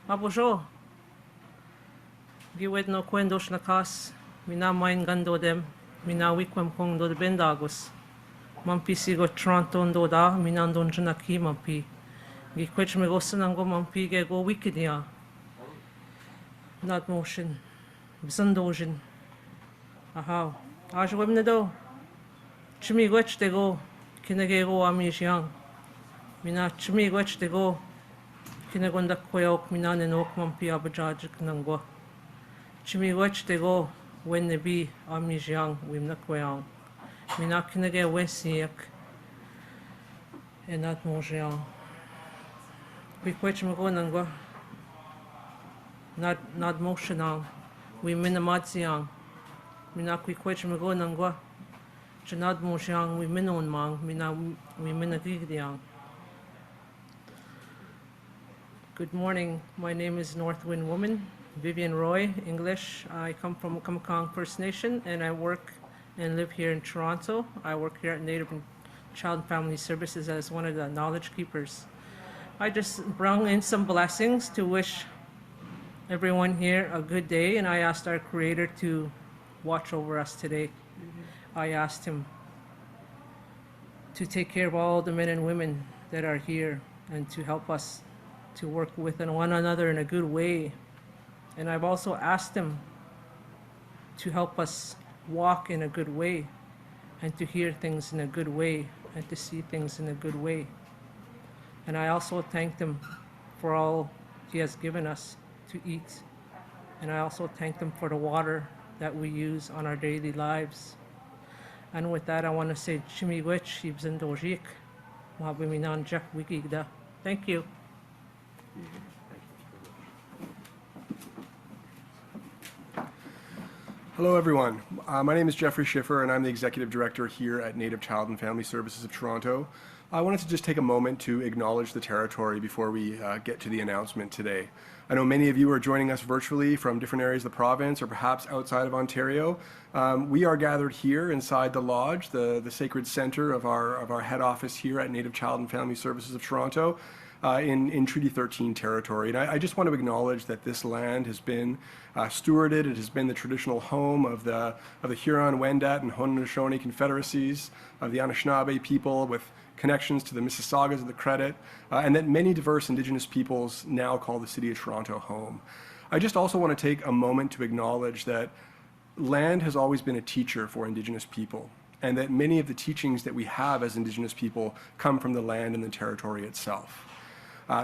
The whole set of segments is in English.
Abujo. Giwet no kwendos na kas. Mina main gando dem. Mina wikwem kong do de bendagos. Mampi sigo Toronto do da. Mina don janaki mampi. Gikwech me go sanango mampi ge go wikidia. Not motion. Bisandojin. Aha. Ajo webne do. Chimi gwech de go. Kinege go amishiang. Mina chimi gwech de go. Kinagonda koyok minane nok mampi abajaj nangwa. Chimi gwech de go. When the be amishiang wimna koyang. Mina kinege wesiek. And not mojiang. We kwech me go nangwa. Not motionang. We minamadziang. Mina kwi kwech me go nangwa. Janad mojiang we minon mang. Mina we minagigdiang. Good morning. My name is Northwind Woman, Vivian Roy, English. I come from Kamkang First Nation and I work and live here in Toronto. I work here at Native and Child and Family Services as one of the knowledge keepers. I just brought in some blessings to wish everyone here a good day, and I asked our Creator to watch over us today. I asked Him to take care of all the men and women that are here and to help us to work with one another in a good way. And I've also asked Him to help us walk in a good way and to hear things in a good way and to see things in a good way. And I also thanked Him for all He has given us to eat. And I also thank Him for the water that we use on our daily lives. And with that, I want to say, Chimiwech, Ibzendojik, Mabiminanjak Wikigda. Thank you. Hello, everyone. My name is Jeffrey Schiffer, and I'm the Executive Director here at Native Child and Family Services of Toronto. I wanted to just take a moment to acknowledge the territory before we get to the announcement today. I know many of you are joining us virtually from different areas of the province or perhaps outside of Ontario. We are gathered here inside the lodge, the sacred center of our head office here at Native Child and Family Services of Toronto. In Treaty 13 territory. And I just want to acknowledge that this land has been stewarded. It has been the traditional home of the Huron, Wendat, and Haudenosaunee confederacies, of the Anishinabek people with connections to the Mississaugas of the Credit, and that many diverse Indigenous peoples now call the City of Toronto home. I just also want to take a moment to acknowledge that land has always been a teacher for Indigenous people, and that many of the teachings that we have as Indigenous people come from the land and the territory itself.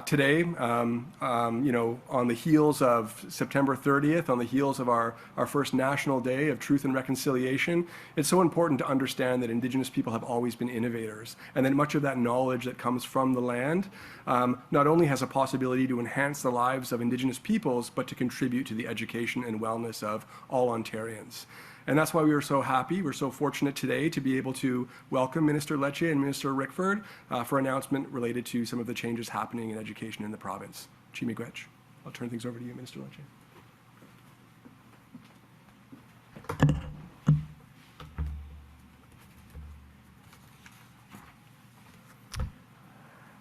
Today, on the heels of September 30th, on the heels of our first National Day of Truth and Reconciliation, it's so important to understand that Indigenous people have always been innovators, and that much of that knowledge that comes from the land not only has a possibility to enhance the lives of Indigenous peoples, but to contribute to the education and wellness of all Ontarians. And that's why we were so happy, we're so fortunate today to be able to welcome Minister Lecce and Minister Rickford for announcement related to some of the changes happening in education in the province. Chimigwech, I'll turn things over to you, Minister Lecce.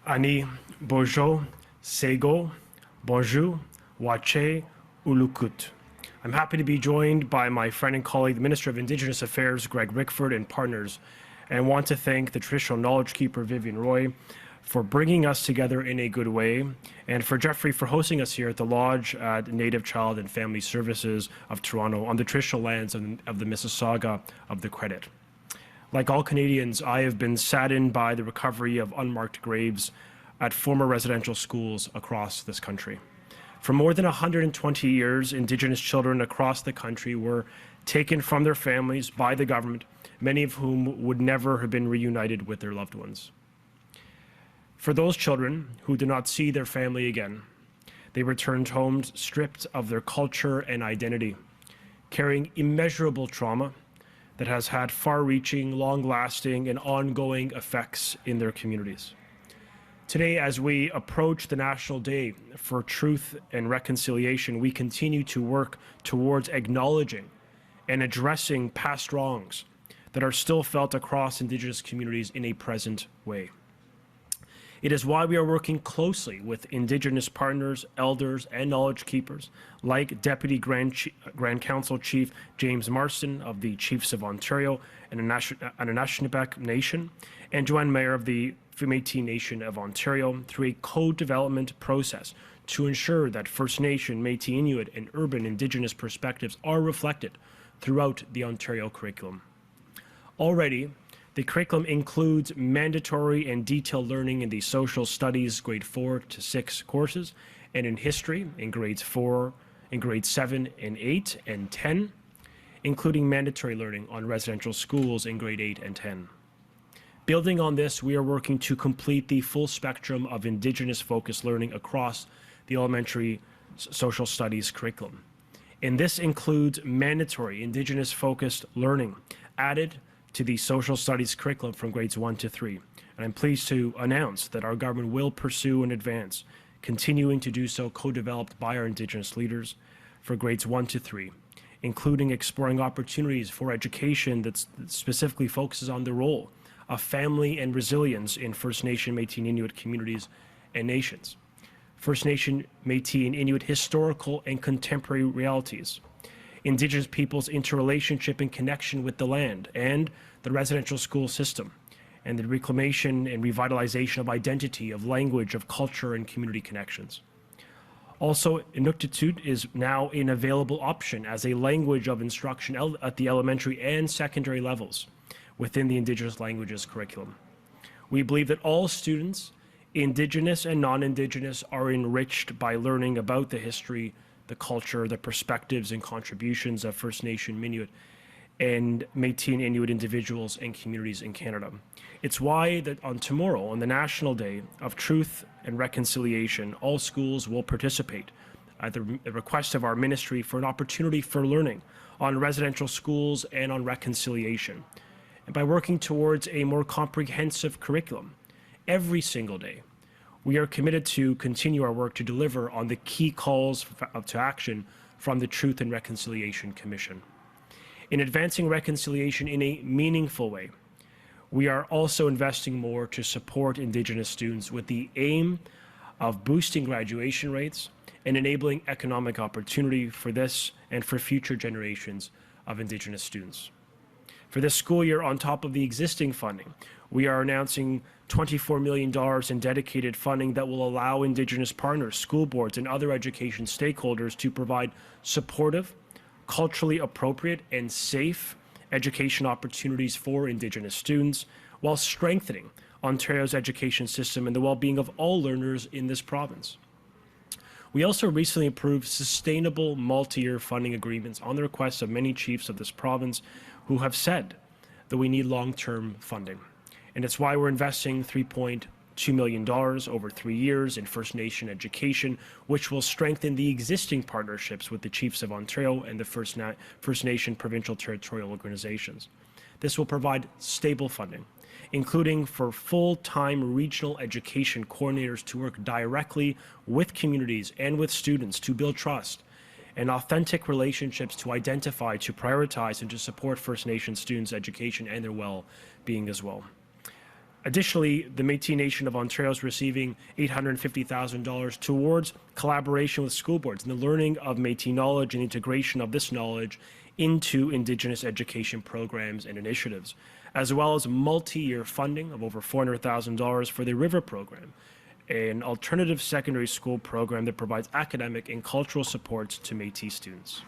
Ani Bojo, Sego, Bonjour, Wache, Ulukut. I'm happy to be joined by my friend and colleague, the Minister of Indigenous Affairs, Greg Rickford, and partners, and want to thank the traditional knowledge keeper, Vivian Roy, for bringing us together in a good way, and for Jeffrey for hosting us here at the Lodge at Native Child and Family Services of Toronto on the traditional lands of the Mississauga of the Credit. Like all Canadians, I have been saddened by the recovery of unmarked graves at former residential schools across this country. For more than 120 years, Indigenous children across the country were taken from their families by the government, many of whom would never have been reunited with their loved ones. For those children who did not see their family again, they returned home stripped of their culture and identity, carrying immeasurable trauma that has had far-reaching, long-lasting, and ongoing effects in their communities. Today, as we approach the National Day for Truth and Reconciliation, we continue to work towards acknowledging and addressing past wrongs that are still felt across Indigenous communities in a present way. It is why we are working closely with Indigenous partners, elders, and knowledge keepers, like Deputy Grand Council Chief James Marsden of the Chiefs of Ontario and Anishinabek Nation, and Joanne Meyer of the Métis Nation of Ontario, through a co-development process to ensure that First Nation, Métis Inuit, and urban Indigenous perspectives are reflected throughout the Ontario curriculum. Already, the curriculum includes mandatory and detailed learning in the social studies grade 4 to 6 courses, and in history in grades 7 and 8 and 10, including mandatory learning on residential schools in grade 8 and 10. Building on this, we are working to complete the full spectrum of Indigenous-focused learning across the elementary social studies curriculum. And this includes mandatory Indigenous-focused learning added to the social studies curriculum from grades 1 to 3. And I'm pleased to announce that our government will pursue and advance, continuing to do so co-developed by our Indigenous leaders for grades 1 to 3, including exploring opportunities for education that specifically focuses on the role of family and resilience in First Nation, Métis and Inuit communities and nations. First Nation, Métis and Inuit historical and contemporary realities, Indigenous peoples' interrelationship and connection with the land and the residential school system, and the reclamation and revitalization of identity, of language, of culture, and community connections. Also, Inuktitut is now an available option as a language of instruction at the elementary and secondary levels within the Indigenous languages curriculum. We believe that all students, Indigenous and non-Indigenous, are enriched by learning about the history, the culture, the perspectives and contributions of First Nation, Inuit, and Métis and Inuit individuals and communities in Canada. It's why that on tomorrow, on the National Day of Truth and Reconciliation, all schools will participate at the request of our ministry for an opportunity for learning on residential schools and on reconciliation. And by working towards a more comprehensive curriculum every single day, we are committed to continue our work to deliver on the key calls to action from the Truth and Reconciliation Commission. In advancing reconciliation in a meaningful way, we are also investing more to support Indigenous students with the aim of boosting graduation rates and enabling economic opportunity for this and for future generations of Indigenous students. For this school year, on top of the existing funding, we are announcing $24 million in dedicated funding that will allow Indigenous partners, school boards, and other education stakeholders to provide supportive, culturally appropriate, and safe education opportunities for Indigenous students, while strengthening Ontario's education system and the well-being of all learners in this province. We also recently approved sustainable multi-year funding agreements on the request of many chiefs of this province who have said that we need long-term funding. And it's why we're investing $3.2 million over 3 years in First Nation education, which will strengthen the existing partnerships with the Chiefs of Ontario and the First Nation provincial territorial organizations. This will provide stable funding, including for full-time regional education coordinators to work directly with communities and with students to build trust and authentic relationships to identify, to prioritize, and to support First Nation students' education and their well-being as well. Additionally, the Métis Nation of Ontario is receiving $850,000 towards collaboration with school boards and the learning of Métis knowledge and integration of this knowledge into Indigenous education programs and initiatives, as well as multi-year funding of over $400,000 for the River Program, an alternative secondary school program that provides academic and cultural supports to Métis students.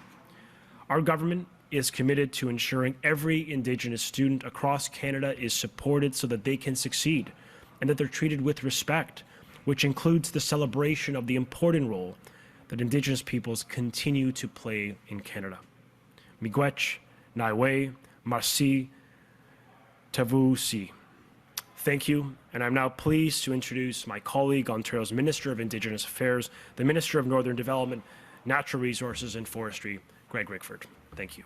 Our government is committed to ensuring every Indigenous student across Canada is supported so that they can succeed and that they're treated with respect, which includes the celebration of the important role that Indigenous peoples continue to play in Canada. Miigwech, Naiwe, Marci, Tavu Si. Thank you, and I'm now pleased to introduce my colleague, Ontario's Minister of Indigenous Affairs, the Minister of Northern Development, Natural Resources and Forestry, Greg Rickford. Thank you.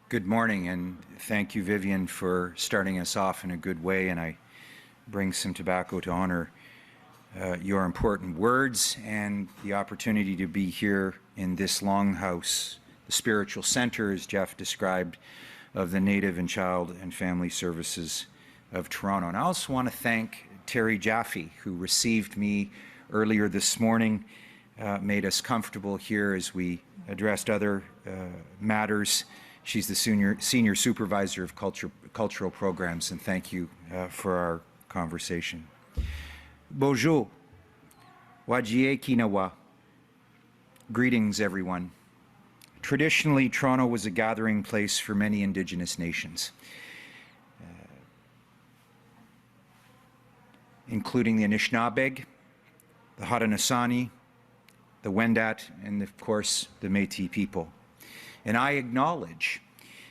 Good morning, and thank you, Vivian, for starting us off in a good way, and I bring some tobacco to honor your important words and the opportunity to be here in this longhouse, the spiritual center, as Jeff described, of the Native and Child and Family Services of Toronto. And I also want to thank Terry Jaffe, who received me earlier this morning, made us comfortable here as we addressed other matters. She's the senior supervisor of cultural programs, and thank you for our conversation. Bonjour, Wajie Kinawa. Greetings, everyone. Traditionally, Toronto was a gathering place for many Indigenous nations, including the Anishinabek, the Haudenosaunee, the Wendat, and of course, the Métis people. And I acknowledge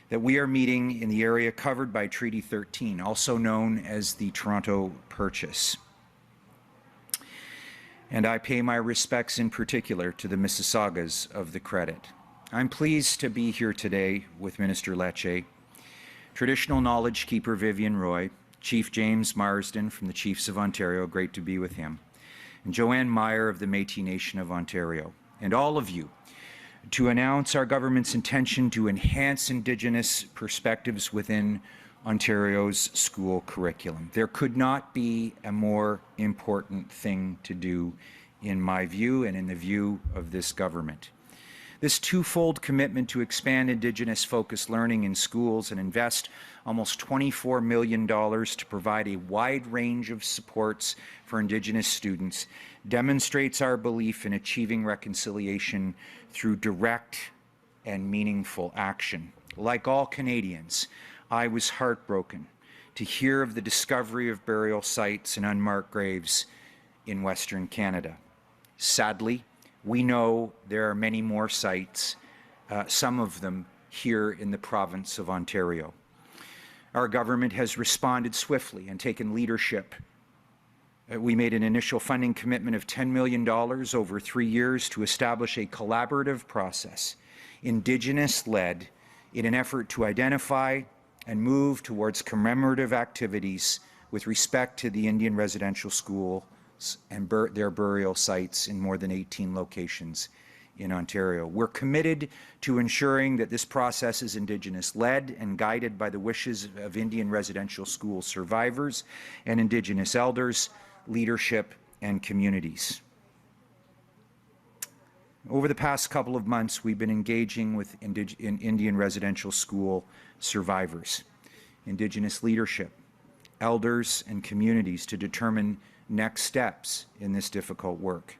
that we are meeting in the area covered by Treaty 13, also known as the Toronto Purchase. And I pay my respects in particular to the Mississaugas of the Credit. I'm pleased to be here today with Minister Lecce, Traditional Knowledge Keeper Vivian Roy, Chief James Marsden from the Chiefs of Ontario, great to be with him, and Joanne Meyer of the Métis Nation of Ontario, and all of you, to announce our government's intention to enhance Indigenous perspectives within Ontario's school curriculum. There could not be a more important thing to do, in my view and in the view of this government. This twofold commitment to expand Indigenous-focused learning in schools and invest almost $24 million to provide a wide range of supports for Indigenous students demonstrates our belief in achieving reconciliation through direct and meaningful action. Like all Canadians, I was heartbroken to hear of the discovery of burial sites and unmarked graves in Western Canada. Sadly, we know there are many more sites, some of them here in the province of Ontario. Our government has responded swiftly and taken leadership. We made an initial funding commitment of $10 million over 3 years to establish a collaborative process, Indigenous-led, in an effort to identify and move towards commemorative activities with respect to the Indian residential schools and their burial sites in more than 18 locations in Ontario. We're committed to ensuring that this process is Indigenous-led and guided by the wishes of Indian residential school survivors and Indigenous elders, leadership, and communities. Over the past couple of months, we've been engaging with Indian residential school survivors, Indigenous leadership, elders, and communities to determine next steps in this difficult work.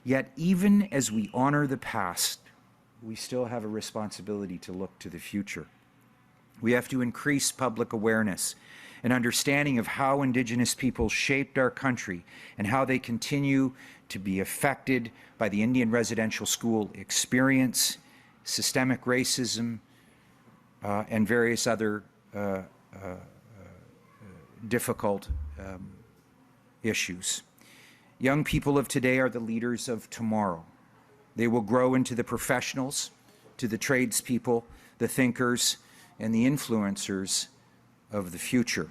Yet, even as we honor the past, we still have a responsibility to look to the future. We have to increase public awareness and understanding of how Indigenous people shaped our country and how they continue to be affected by the Indian residential school experience, systemic racism, and various other difficult issues. Young people of today are the leaders of tomorrow. They will grow into the professionals, to the tradespeople, the thinkers, and the influencers of the future.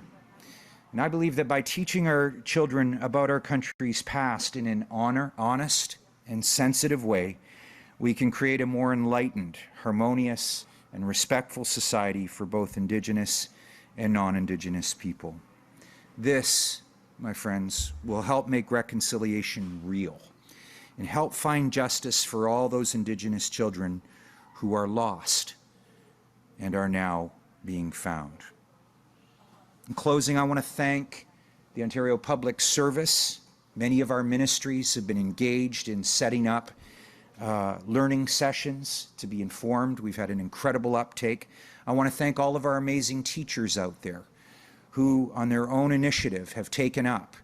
And I believe that by teaching our children about our country's past in an honest and sensitive way, we can create a more enlightened, harmonious, and respectful society for both Indigenous and non-Indigenous people. This, my friends, will help make reconciliation real and help find justice for all those Indigenous children who are lost and are now being found. In closing, I want to thank the Ontario Public Service. Many of our ministries have been engaged in setting up learning sessions to be informed. We've had an incredible uptake. I want to thank all of our amazing teachers out there who, on their own initiative, have taken up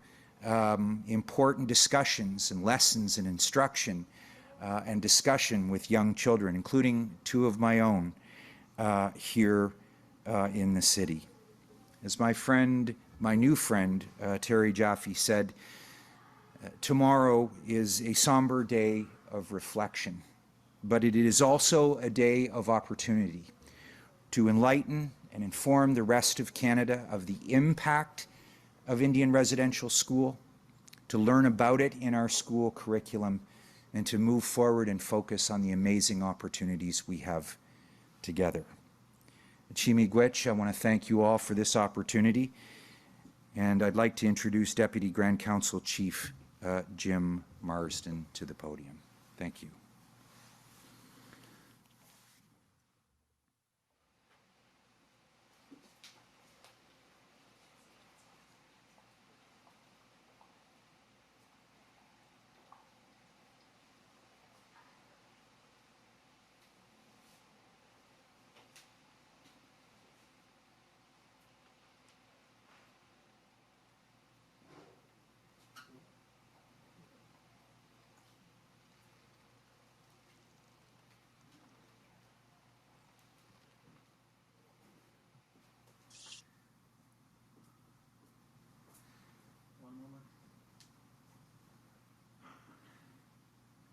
important discussions and lessons and instruction and discussion with young children, including two of my own here in the city. As my new friend, Terry Jaffe said, tomorrow is a somber day of reflection, but it is also a day of opportunity to enlighten and inform the rest of Canada of the impact of Indian residential school, to learn about it in our school curriculum, and to move forward and focus on the amazing opportunities we have together. Chimigwech, I want to thank you all for this opportunity, and I'd like to introduce Deputy Grand Council Chief Jim Marsden to the podium. Thank you.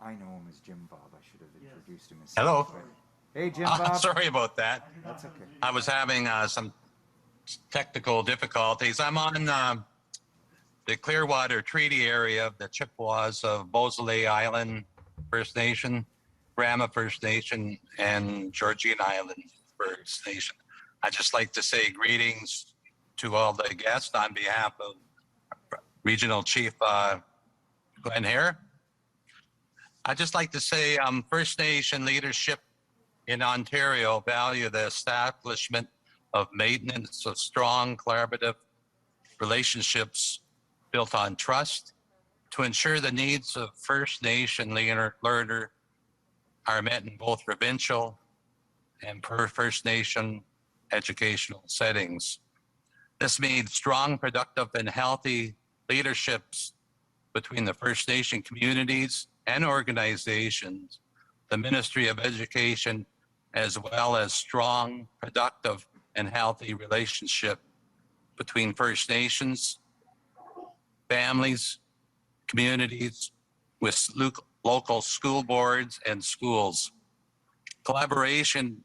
I know him as Jim Bob. I should have introduced him as. Hello. Hey, Jim Bob. Sorry about that. That's okay. I was having some technical difficulties. I'm on the Clearwater Treaty area of the Chippewas of Beausoleil Island First Nation, Grama First Nation, and Georgian Island First Nation. I'd just like to say greetings to all the guests on behalf of Regional Chief Glenn Hare. I'd just like to say First Nation leadership in Ontario value the establishment of maintenance of strong collaborative relationships built on trust to ensure the needs of First Nation learner are met in both provincial and First Nation educational settings. This means strong, productive, and healthy leaderships between the First Nation communities and organizations, the Ministry of Education, as well as strong, productive, and healthy relationship between First Nations, families, communities, with local school boards and schools. Collaboration